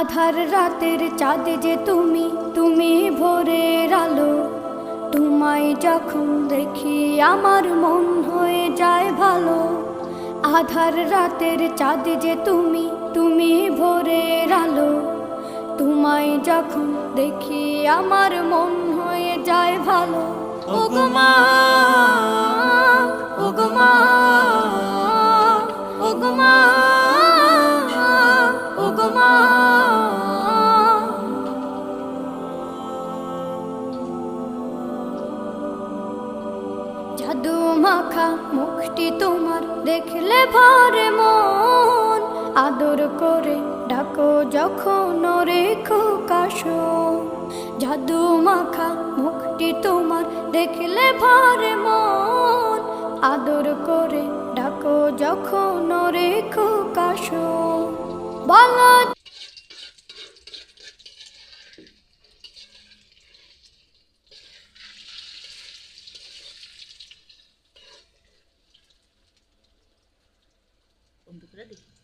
আধার রাতের চাঁদ যে তুমি, তুমি ভোরের আলো। তোমায় যখন দেখি আমার মন হয়ে যায় ভালো। আধার রাতের চাঁদ যে তুমি, তুমি ভোরের আলো। তোমায় যখন দেখি আমার মন হয়ে যায় ভালো। ওগো মা, ওগো মা, ওগো মা, ওগো মা। জাদু মাখা মুখটি তোমার দেখলে ভরে মন। আদর করে ডাকো যখন রেখো কাশন। জাদু মাখা মুখটি তোমার দেখলে ভরে মন। আদর করে ডাকো যখন রেখো কাশন। বলো বন্ধ করে দেখি।